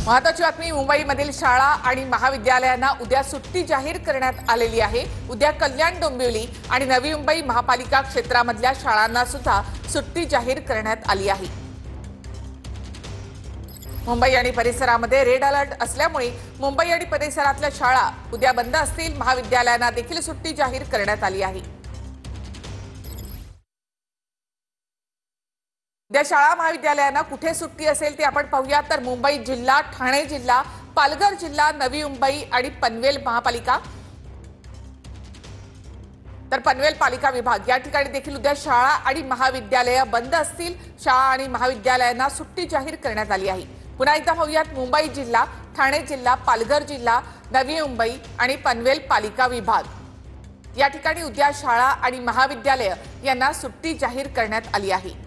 महत्त्वाची बातमी मुंबईमधील शाळा आणि महाविद्यालयांना उद्या सुट्टी जाहीर करण्यात आलेली आहे। उद्या कल्याण डोंबिवली आणि नवी मुंबई महापालिका क्षेत्रामधल्या शाळांना सुद्धा सुट्टी जाहीर करण्यात आली आहे। मुंबई आणि परिसरामध्ये रेड अलर्ट असल्यामुळे मुंबई आणि परिसरातल्या शाळा उद्या बंद असतील। महाविद्यालयांना देखील सुट्टी जाहीर करण्यात आली आहे। उद्या शाळा महाविद्यालयांना कुठे सुट्टी असेल ते आपण पाहूया। तर मुंबई जिल्हा, ठाणे जिल्हा, पालघर जिल्हा, नवी मुंबई आणि पनवेल महापालिका तर पनवेल पालिका विभाग या ठिकाणी देखील उद्या शाळा आणि महाविद्यालय बंद असतील। शाळा आणि महाविद्यालयांना सुट्टी जाहीर करण्यात आली आहे। पुन्हा एकदा पाहूयात मुंबई जिल्हा, ठाणे जिल्हा, पालघर जिल्हा, नवी मुंबई आणि पनवेल पालिका विभाग या ठिकाणी उद्या शाळा आणि महाविद्यालय यांना सुट्टी जाहीर करण्यात आली आहे।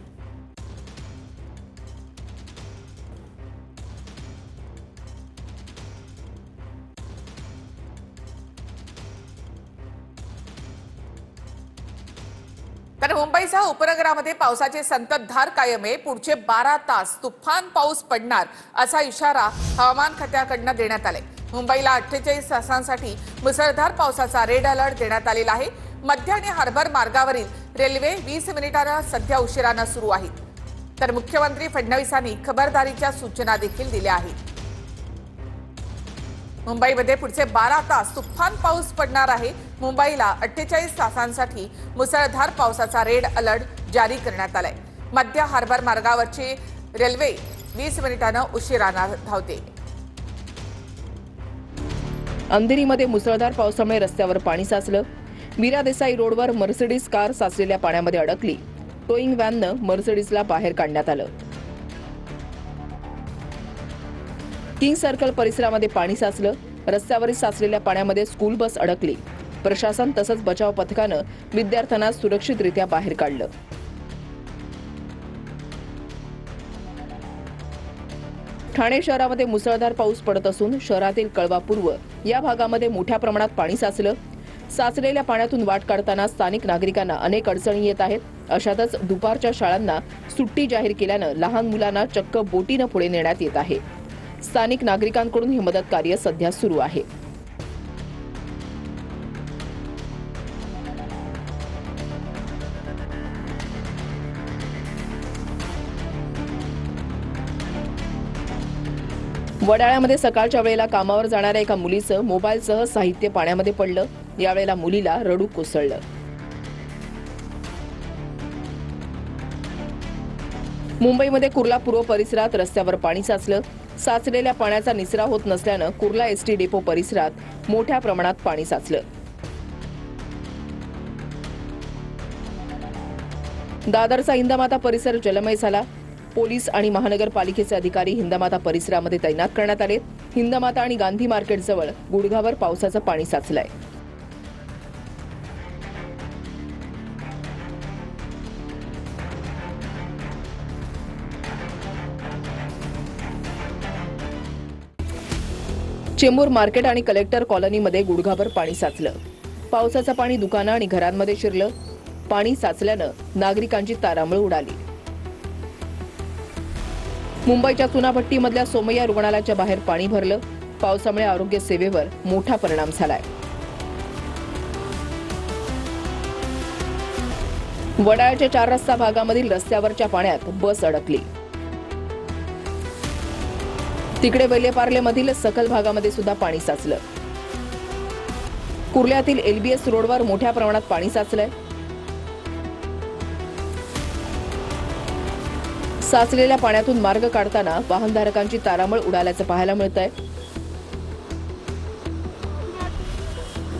तर मुंबईसह उपनगरामध्ये पावसाची संततधार कायम आहे। पुढचे 12 तास तुफान पाऊस पडणार असा इशारा हवामान खात्याकडून देण्यात आलाय। मुंबईला 48 तासांसाठी मुसळधार पावसाचा रेड अलर्ट देण्यात आलेला आहे। मध्य आणि हार्बर मार्गावरील रेल्वे 20 मिनिटांना सध्या उशिराने सुरू आहेत। तर मुख्यमंत्री फडणवीसांनी खबरदारीच्या सूचना देखील दिल्या आहेत। मुंबईमध्ये पुढचे 12 तास तुफान पाऊस पडणार आहे। मुंबईला 48 तासांसाठी मुसळधार पावसाचा रेड अलर्ट जारी करण्यात आलाय। मध्य हार्बर मार्गावरची रेल्वे 20 मिनिटांना उशिराने धावते। अंधेरीमध्ये मुसळधार पावसामुळे रस्त्यावर पाणी साचलं। मीरा देसाई रोडवर मर्सिडीज कार साचलेल्या पाण्यामध्ये अडकली। टोईंग व्हॅननं मर्सिडीजला बाहेर काढण्यात आलं। किंग सर्कल परिसरामध्ये पाणी साचलं। रस्त्यावरील साचलेल्या पाण्यामध्ये स्कूल बस अडकली। प्रशासन तसंच बचाव पथकानं विद्यार्थ्यांना सुरक्षितरित्या बाहेर काढलं। ठाणे शहरामध्ये मुसळधार पाऊस पडत असून शहरातील कळवा पूर्व या भागामध्ये मोठ्या प्रमाणात पाणी साचलं। साचलेल्या पाण्यातून वाट काढताना स्थानिक नागरिकांना अनेक अडचणी येत आहेत। अशातच दुपारच्या शाळांना सुट्टी जाहीर केल्यानं लहान मुलांना चक्क बोटीनं पुढे नेण्यात येत आहे। स्थानिक नागरिकांकडून हे मदत कार्य सध्या सुरू आहे। वडाळ्यामध्ये सकाळच्या वेळेला कामावर जाणाऱ्या एका मुलीचं मोबाईलसह साहित्य पाण्यामध्ये पडलं। यावेळेला मुलीला रडू कोसळलं। मुंबईमध्ये कुर्ला पूर्व परिसरात रस्त्यावर पाणी साचलं। साचलेल्या पाण्याचा निचरा होत नसल्यानं कुर्ला एसटी डेपो परिसरात मोठ्या प्रमाणात पाणी साचलं। दादरचा हिंदमाता परिसर जलमय झाला। पोलीस आणि महानगरपालिकेचे अधिकारी हिंदमाता परिसरामध्ये तैनात करण्यात आले। हिंदमाता आणि गांधी मार्केट जवळ गुडघावर पावसाचं पाणी साचलंय। चेंबूर मार्केट आणि कलेक्टर कॉलनीमध्ये गुडघाभर पाणी साचलं। पावसाचं पाणी दुकानं आणि घरांमध्ये शिरलं। पाणी साचल्यानं नागरिकांची तारांबळ उडाली। मुंबईच्या चुनाभट्टीमधल्या सोमय्या रुग्णालयाच्या बाहेर पाणी भरलं। पावसामुळे आरोग्य सेवेवर मोठा परिणाम झालाय। वडाळ्याच्या 4 रस्ता भागामधील रस्त्यावरच्या पाण्यात बस अडकली। तिकडे वेलेपार्लेमधील सखल भागामध्ये सुद्धा पाणी साचलं। कुर्ल्यातील एलबीएस रोडवर मोठ्या प्रमाणात पाणी साचलंय। साचलेल्या पाण्यातून मार्ग काढताना वाहनधारकांची तारांबळ उडाल्याचं पाहायला मिळतंय।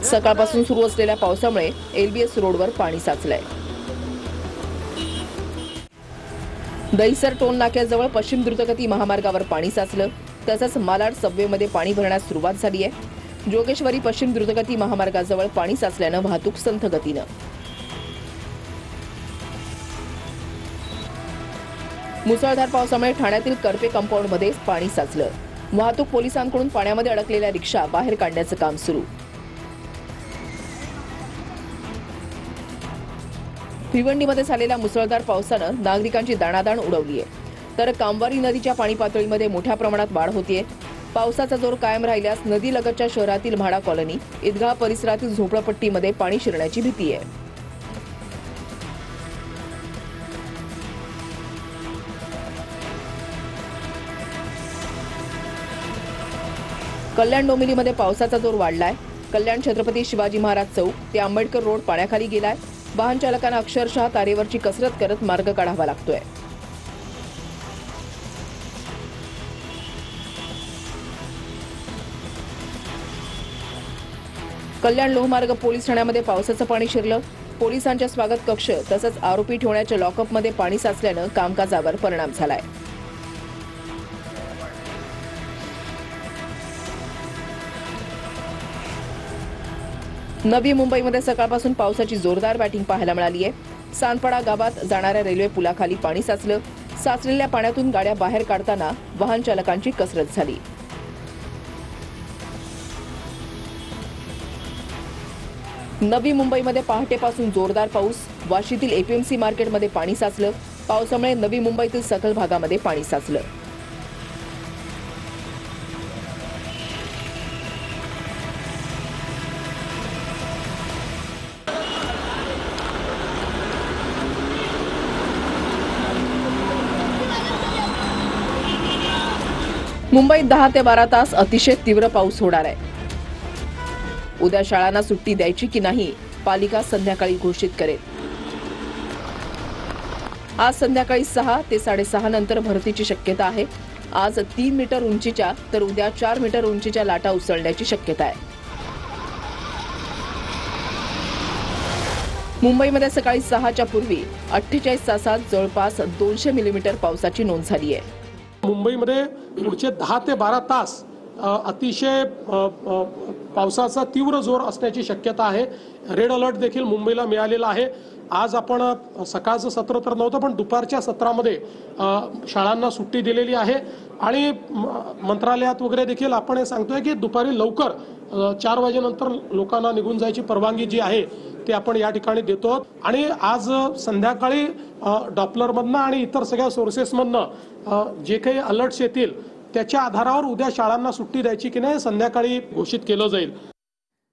सकाळपासून सुरू असलेल्या पावसामुळे एलबीएस रोडवर पाणी साचलंय। दहिसर टोल नाक्याजवळ पश्चिम द्रुतगती महामार्गावर पाणी साचलं। तसंच मालाड सबवेमध्ये पाणी भरण्यास सुरुवात झाली आहे। जोगेश्वरी पश्चिम द्रुतगती महामार्गाजवळ पाणी साचल्यानं वाहतूक संथ गतीनं। मुसळधार पावसामुळे ठाण्यातील करपे कंपाऊंडमध्ये पाणी साचलं। वाहतूक पोलिसांकडून पाण्यामध्ये अडकलेल्या रिक्षा बाहेर काढण्याचं काम सुरू। भिवंडीमध्ये झालेल्या मुसळधार पावसानं नागरिकांची दाणादाण उडवली आहे। तर कामवारी नदीच्या पाणी पातळीमध्ये मोठ्या प्रमाणात वाढ होतीये। पावसाचा जोर कायम राहिल्यास नदीलगतच्या शहरातील म्हाडा कॉलनी, ईदगाह परिसरातील झोपडपट्टीमध्ये पाणी शिरण्याची भीती आहे. कल्याण डोंबिवलीमध्ये पावसाचा जोर वाढलाय. कल्याण छत्रपती शिवाजी महाराज चौक ते आंबेडकर रोड पाण्याखाली गेलाय. वाहन चालकांना अक्षरशः तारेवरची कसरत करत मार्ग काढावा लागतोय. कल्याण लोहमार्ग पोलीस ठाण्यामध्ये पावसाचं पाणी शिरलं. पोलिसांच्या स्वागत कक्ष तसंच आरोपी ठेवण्याच्या लॉकअपमध्ये पाणी साचल्यानं कामकाजावर परिणाम झालाय. नवी मुंबईमध्ये सकाळपासून पावसाची जोरदार बॅटिंग पाहायला मिळाली आहे. सांदपाडा गावात जाणाऱ्या रेल्वे पुलाखाली पाणी साचलं. साचलेल्या पाण्यातून गाड्या बाहेर काढताना वाहन चालकांची कसरत झाली. नवी मुंबईमध्ये पहाटेपासून जोरदार पाऊस. वाशीतील एपीएमसी मार्केटमध्ये पाणी साचलं. पावसामुळे नवी मुंबईतील सखल भागामध्ये पाणी साचलं. मुंबईत 10 ते 12 तास अतिशय तीव्र पाऊस होणार आहे. उद्या शाळांना सुट्टी द्यायची की नाही पालिका संध्याकाळी घोषित करेल. आज संध्याकाळी 6 ते 6:30 नंतर भरतीची शक्यता आहे. आज 3 मीटर उंचीच्या तर उद्या 4 मीटर उंचीच्या लाटा उसळण्याची शक्यता आहे. मुंबईमध्ये सकाळी 6च्या पूर्वी 48 तासात जवळपास 200 मिलीमीटर पावसाची नोंद झाली आहे. मुंबईमध्ये पुढचे 10 ते 12 तास अतिशय पावसाचा तीव्र जोर असण्याची शक्यता आहे. रेड अलर्ट देखील मुंबईला मिळालेला आहे. आज आपण सकाळचं सत्र तर नव्हतं पण दुपारच्या सत्रामध्ये शाळांना सुट्टी दिलेली आहे आणि मंत्रालयात वगैरे देखील आपण हे सांगतोय की दुपारी लवकर 4 वाजेनंतर लोकांना निघून जायची परवानगी जी आहे ते आपण या ठिकाणी देतो. आणि आज संध्याकाळी डॉपलरमधनं आणि इतर सगळ्या सोर्सेसमधनं जे काही अलर्ट्स येतील त्याच्या आधारावर उद्या शाळांना सुट्टी द्यायची की नाही संध्याकाळी घोषित केलं जाईल.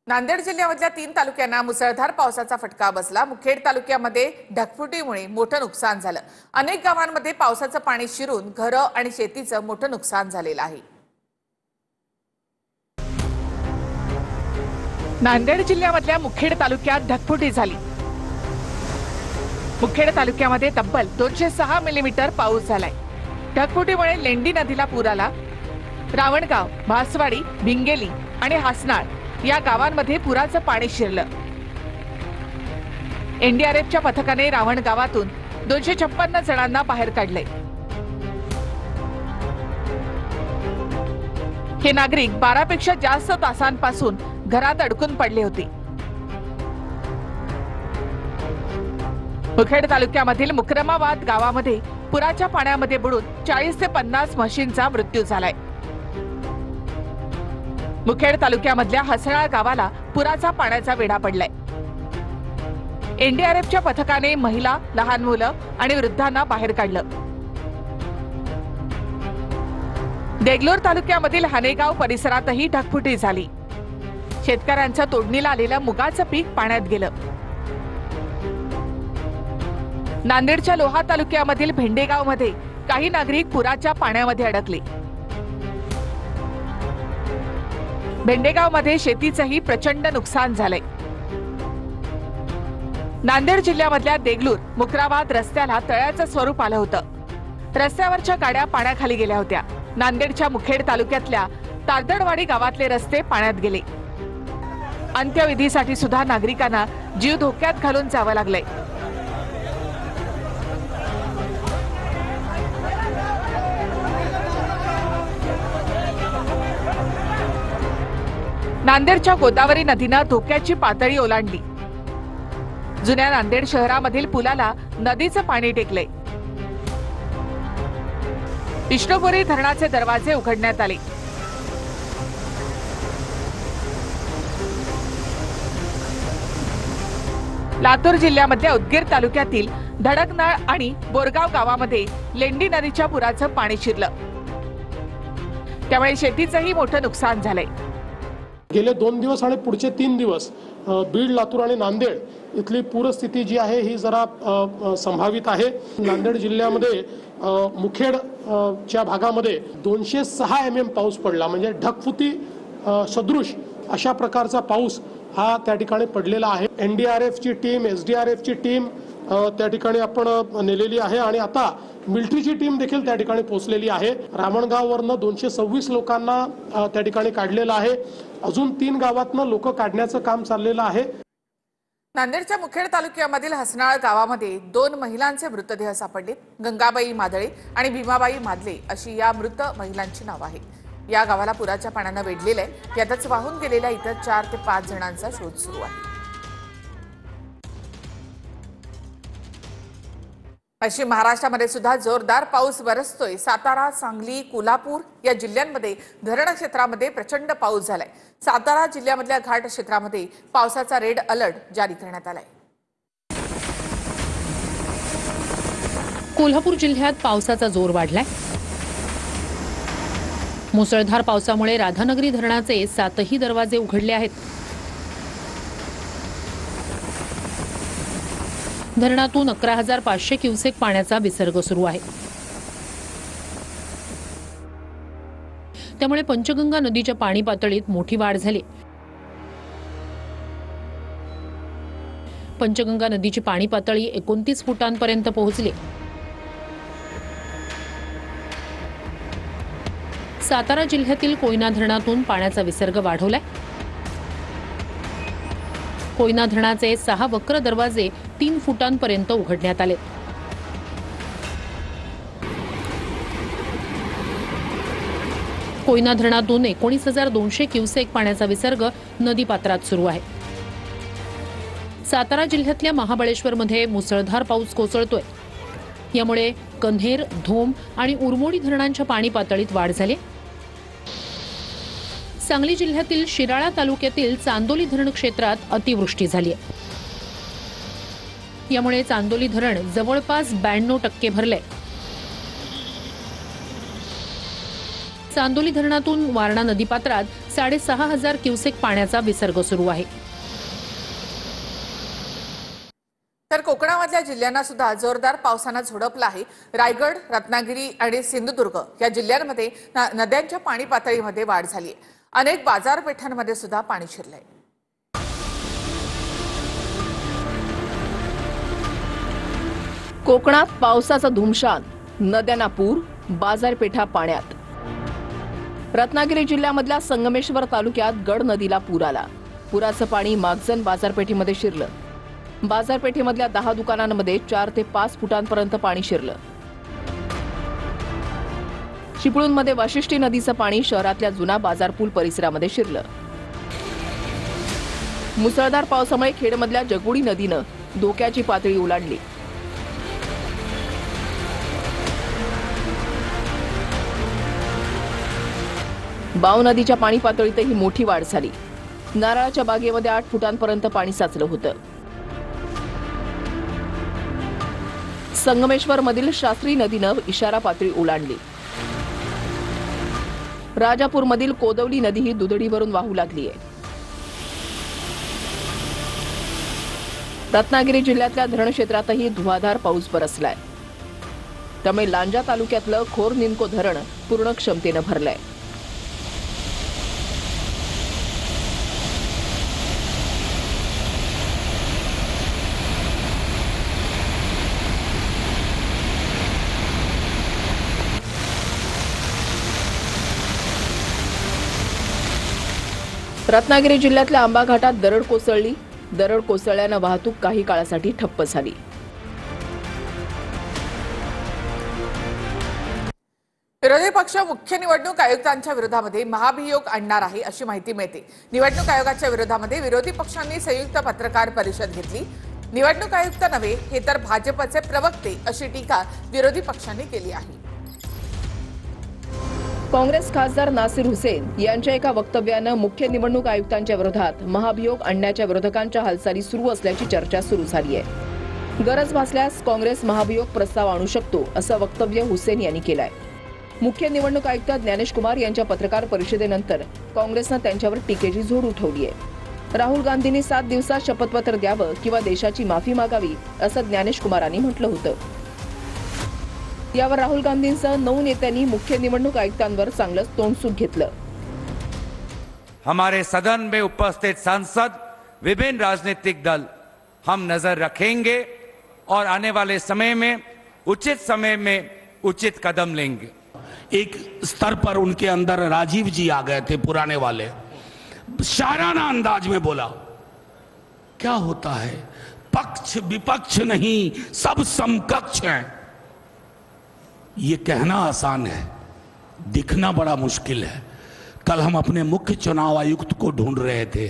नांदेड जिल्ह्यामधल्या 3 तालुक्यांना मुसळधार पावसाचा फटका बसला. मुखेड तालुक्यामध्ये ढगफुटीमुळे मोठं नुकसान झालं. अनेक गावांमध्ये पावसाचं पाणी शिरून घरं आणि शेतीचं मोठं नुकसान झालेलं आहे. नांदेड जिल्ह्यामधल्या मुखेड तालुक्यात ढगफुटी झाली. मुखेड तालुक्यामध्ये तब्बल 206 मिलीमीटर पाऊस झालाय. ढगफुटीमुळे लेंडी नदीला पूर आला. रावणगाव, भासवाडी, भिंगेली आणि हासनाळ या गावांमध्ये पुराचं पाणी शिरलं. एनडीआरएफच्या पथकाने रावण गावातून 256 जणांना बाहेर काढले. हे नागरिक 12 पेक्षा जास्त तासांपासून घरात अडकून पडले होते. मुखेड तालुक्यामधील मुक्रमाबाद गावामध्ये पुराच्या पाण्यामध्ये बुडून 40 ते 50 म्हशींचा मृत्यू झालाय. मुखेड तालुक्यामधल्या हसनाळ गावाला पुराचा पाण्याचा वेढा पडलाय. एनडीआरएफच्या पथकाने महिला, लहान मुलं आणि वृद्धांना बाहेर काढलं. देगलूर तालुक्यामधील हानेगाव परिसरातही ढगफुटी झाली. शेतकऱ्यांचं तोडणीला आलेलं मुगाचं पीक पाण्यात गेलं. नांदेडच्या लोहा तालुक्यामधील भेंडेगावमध्ये काही नागरिक पुराच्या पाण्यामध्ये अडकले. भेंडेगावमध्ये शेतीचंही प्रचंड नुकसान झालंय. नांदेड जिल्ह्यामधल्या देगलूर मुक्राबाद रस्त्याला तळ्याचं स्वरूप आलं होतं. रस्त्यावरच्या गाड्या पाण्याखाली गेल्या होत्या. नांदेडच्या मुखेड तालुक्यातल्या तारदडवाडी गावातले रस्ते पाण्यात गेले. अंत्यविधीसाठी सुद्धा नागरिकांना जीव धोक्यात घालून जावं लागलंय. नांदेडच्या गोदावरी नदीनं धोक्याची पातळी ओलांडली. जुन्या नांदेड शहरामधील पुलाला नदीचं पाणी टेकलंय. विष्णुपुरी धरणाचे दरवाजे उघडण्यात आले. लातूर जिल्ह्यामधल्या उदगीर तालुक्यातील धडकनाळ आणि बोरगाव गावामध्ये लेंडी नदीच्या पुराचं पाणी शिरलं. त्यामुळे शेतीचंही मोठं नुकसान झालंय। गेले 2 दिवस आणि पुढचे 3 दिवस बीड, लातूर आणि नांदेड इथली पूरस्थिती जी आहे ही जरा संभावित आहे। नांदेड जिल्ह्यामध्ये मुखेड च्या भागामध्ये 206 mm पाऊस पडला, म्हणजे ढगफुटी सदृश अशा प्रकारचा पाऊस हा त्या ठिकाणी पडलेला आहे। NDRF ची टीम, SDRF ची टीम त्या ठिकाणी आपण नेलेली आहे आणि आता मिलिटरीची टीम देखील त्या ठिकाणी पोहोचलेली आहे। रामणगाववरनं 226 लोकांना त्या ठिकाणी काढलेलं आहे। अजून 3 गावातनं लोक काढण्याचं काम चाललेलं आहे। नांदेडच्या मुखेड तालुक्यामधील हसनाळ गावामध्ये 2 महिलांचे मृतदेह सापडले। गंगाबाई मादळे आणि भीमाबाई मादले अशी या मृत महिलांची नावं आहेत। या गावाला पुराच्या पाण्यानं वेढलेलं आहे। यातच वाहून गेलेल्या इतर 4 ते 5 जणांचा शोध सुरू आहे। पश्चिम महाराष्ट्रामध्ये सुद्धा जोरदार पाऊस बरसतोय। सातारा, सांगली, कोल्हापूर या जिल्ह्यांमध्ये धरण क्षेत्रामध्ये प्रचंड पाऊस झालाय। सातारा जिल्ह्यामधल्या घाट क्षेत्रामध्ये पावसाचा रेड अलर्ट जारी करण्यात आलाय। कोल्हापूर जिल्ह्यात पावसाचा जोर वाढलाय। मुसळधार पावसामुळे राधानगरी धरणाचे 7ही दरवाजे उघडले आहेत। धरणातून 11,500 क्युसेक पाण्याचा विसर्ग सुरू आहे। त्यामुळे पंचगंगा नदीच्या पाणी पातळीत मोठी वाढ झाली। पंचगंगा नदीची पाणी पातळी 29 फुटांपर्यंत पोहोचली। सातारा जिल्ह्यातील कोयना धरणातून पाण्याचा विसर्ग वाढवलाय। कोयना धरणाचे 6 वक्र दरवाजे 3 फुटांपर्यंत उघडण्यात आले। कोयना धरणातून 19,200 क्युसेक पाण्याचा विसर्ग नदीपात्रात सुरू आहे। सातारा जिल्ह्यातल्या महाबळेश्वरमध्ये मुसळधार पाऊस कोसळतोय। यामुळे कन्हेर, धोम आणि उरमोडी धरणांच्या पाणी पातळीत वाढ झाली। सांगली जिल्ह्यातील शिराळा तालुक्यातील चांदोली धरण क्षेत्रात अतिवृष्टी झाली आहे। यामुळे चांदोली धरण जवळपास 92% भरले। चांदोली धरणातून वारणा नदीपात्रात 6,500 क्युसेक पाण्याचा विसर्ग सुरू आहे। तर कोकणामधल्या जिल्ह्यांना सुद्धा जोरदार पावसानं झोडपलं आहे। रायगड, रत्नागिरी आणि सिंधुदुर्ग या जिल्ह्यांमध्ये नद्यांच्या पाणी पातळीमध्ये वाढ झाली आहे। अनेक बाजारपेठांमध्ये सुद्धा पाणी शिरलंय। कोकणात पावसाचा धुमशान, नद्यांना पूर, बाजारपेठा पाण्यात। रत्नागिरी जिल्ह्यामधल्या संगमेश्वर तालुक्यात गड नदीला पूर आला। पुराचं पाणी मागजन बाजारपेठेमध्ये शिरलं। बाजारपेठेमधल्या 10 दुकानांमध्ये 4 ते 5 फुटांपर्यंत पाणी शिरलं। चिपळूणमध्ये वाशिष्ठी नदीचं पाणी शहरातल्या जुना बाजारपूल परिसरामध्ये शिरलं। मुसळधार पावसामुळे खेडमधल्या जगबुडी नदीनं धोक्याची पातळी ओलांडली। बाव नदीच्या पाणी पातळीतही मोठी वाढ झाली। नारळाच्या बागेमध्ये 8 फुटांपर्यंत पाणी साचलं होतं। संगमेश्वरमधील शास्त्री नदीनं इशारा पातळी ओलांडली। राजापूरमधील कोदवली नदी ही दुधडीवरून वाहू लागली आहे। रत्नागिरी जिल्ह्यातल्या धरण क्षेत्रातही धुवाधार पाऊस बरसलाय। त्यामुळे लांजा तालुक्यातलं खोर निमको धरण पूर्ण क्षमतेनं भरलंय। रत्नागिरी जिल्ह्यातल्या आंबा घाटात दरड कोसळली। दरड कोसळल्यानं वाहतूक काही काळासाठी ठप्प झाली। विरोधी पक्ष मुख्य निवडणूक आयुक्तांच्या विरोधामध्ये महाभियोग आणणार आहे अशी माहिती मिळते। निवडणूक आयोगाच्या विरोधामध्ये विरोधी पक्षांनी संयुक्त पत्रकार परिषद घेतली। निवडणूक आयुक्त नव्हे, हे तर भाजपचे प्रवक्ते अशी टीका विरोधी पक्षांनी केली आहे। काँग्रेस खासदार नासिर हुसेन यांच्या एका वक्तव्यानं मुख्य निवडणूक आयुक्तांच्या विरोधात महाभियोग आणण्याच्या विरोधकांच्या हालचाली सुरू असल्याची चर्चा सुरू झाली आहे। गरज भासल्यास काँग्रेस महाभियोग प्रस्ताव आणू शकतो असं वक्तव्य हुसेन यांनी केलंय। मुख्य निवडणूक आयुक्त ज्ञानेश कुमार यांच्या पत्रकार परिषदेनंतर काँग्रेसनं त्यांच्यावर टीकेची झोड उठवली आहे। राहुल गांधींनी 7 दिवसात शपथपत्र द्यावं किंवा देशाची माफी मागावी असं ज्ञानेश कुमारांनी म्हटलं होतं। यावर राहुल गांधींसह 9 नेत्यांनी मुख्य निवडणूक आयुक्तांवर चांगलंच तोंडसूट घेतलं। हमारे सदन में उपस्थित सांसद, विभिन्न राजनीतिक दल हम नजर रखेंगे और आने वाले समय में उचित कदम लेंगे। एक स्तर पर उनके अंदर राजीव जी आ गए थे, पुराने वाले, शायराना अंदाज में बोला, क्या होता है पक्ष विपक्ष नहीं सब समकक्ष हैं। ये कहना आसान है, दिखना बड़ा मुश्किल है। कल हम अपने मुख्य चुनाव आयुक्त को ढूंढ रहे थे,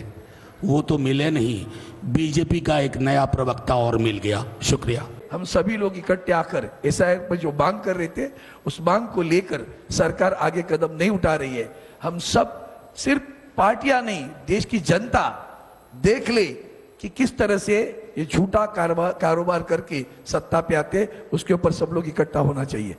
वो तो मिले नहीं, बीजेपी का एक नया प्रवक्ता और मिल गया। शुक्रिया। हम सभी लोग इकट्ठे आकर एसआईआर पर जो मांग कर रहे थे, उस मांग को लेकर सरकार आगे कदम नहीं उठा रही है। हम सब, सिर्फ पार्टियां नहीं, देश की जनता देख ले कि किस तरह से ये झूठा कारोबार करके सत्ता पे आते, उसके ऊपर सब लोग इकट्ठा होना चाहिए।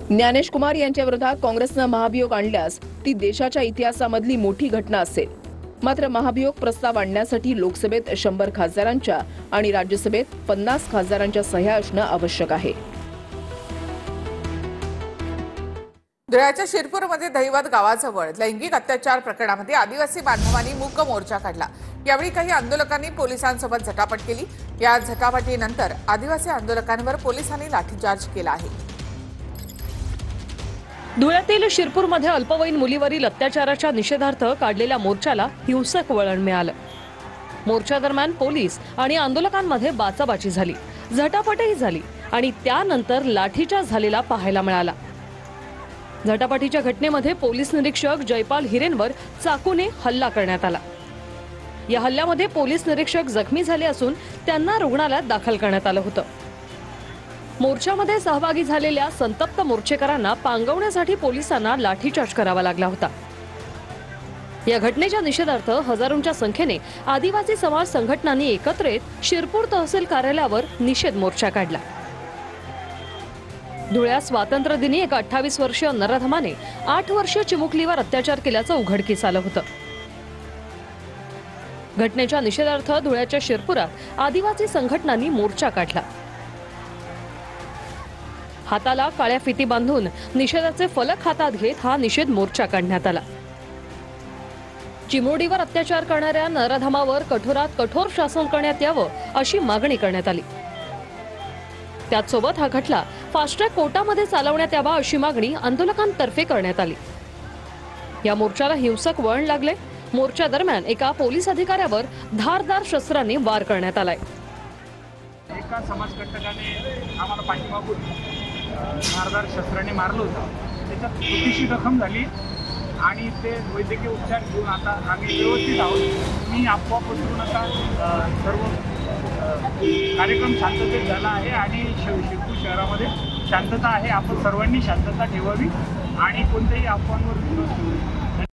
ज्ञानेश कुमार यांच्या विरोधात काँग्रेसनं महाभियोग आणल्यास ती देशाच्या इतिहासामधली मोठी घटना असेल। मात्र महाभियोग प्रस्ताव आणण्यासाठी लोकसभेत 100 खासदारांच्या आणि राज्यसभेत 50 खासदारांच्या सह्या असणं आवश्यक आहे। धुळ्याच्या शिरपूरमध्ये दहिवद गावाजवळ लैंगिक अत्याचार प्रकरणामध्ये आदिवासी बांधवांनी मूक मोर्चा काढला। यावेळी काही आंदोलकांनी पोलिसांसोबत झटापट केली। या झटापटीनंतर आदिवासी आंदोलकांवर पोलिसांनी लाठीचार्ज केला आहे। धुळ्यातील शिरपूरमध्ये अल्पवयीन मुलीवरील अत्याचाराच्या निषेधार्थ काढलेल्या मोर्चाला हिंसक वळण मिळालं। मोर्चादरम्यान पोलीस आणि आंदोलकांमध्ये बाचाबाची झाली, झटापटही झाली आणि त्यानंतर लाठीचार्ज झालेला पाहायला मिळाला। झटापटीच्या घटनेमध्ये पोलीस निरीक्षक जयपाल हिरेंवर चाकूने हल्ला करण्यात आला। या हल्ल्यामध्ये पोलीस निरीक्षक जखमी झाले असून त्यांना रुग्णालयात दाखल करण्यात आलं होतं। मोर्चामध्ये सहभागी झालेल्या संतप्त मोर्चेकरांना पांगवण्यासाठी पोलिसांना लाठीचार्ज करावा लागला होता। या घटनेच्या निषेधार्थ हजारोंच्या संख्येने आदिवासी समाज संघटनांनी एकत्र येत शिरपूर तहसील कार्यालयावर निषेध मोर्चा काढला। धुळ्यात स्वातंत्र्य दिनी एका 28 वर्षीय नराधमाने 8 वर्षीय चिमुकलीवर अत्याचार केल्याचं उघडकीस आलं होतं। घटनेच्या निषेधार्थ धुळ्याच्या शिरपुरात आदिवासी संघटनांनी मोर्चा काढला। हाताला काळ्या फिती बांधून निषेधाचे फलक हातात घेत हा निषेध मोर्चा काढण्यात आला। चिमुरडीवर अत्याचार करणाऱ्या नराधमावर कठोरात कठोर शासन करण्यात यावं अशी मागणी करण्यात आली। त्याचसोबत हा खटला फास्ट ट्रॅक कोर्टामध्ये चालवण्यात यावा अशी मागणी आंदोलकांतर्फे करण्यात आली। या मोर्चाला हिंसक वळण लागले। मोर्चा दरम्यान एका पोलीस अधिकाऱ्यावर धारदार शस्त्राने वार करण्यात आलाय। एका समाजकंटकाने आम्हाला पाठीमागून धारदार शस्त्राने मारलं होतं। त्याच्यात छोटीशी जखम झाली आणि ते वैद्यकीय उपचार घेऊन आता आम्ही व्यवस्थित आहोत। मी आपोआप उतरून आता सर्व कार्यक्रम शांततेत झाला आहे आणि शिरपूर शहरामध्ये शांतता आहे। आपण सर्वांनी शांतता ठेवावी आणि कोणत्याही अफवांवर विश्वास ठेवू नये।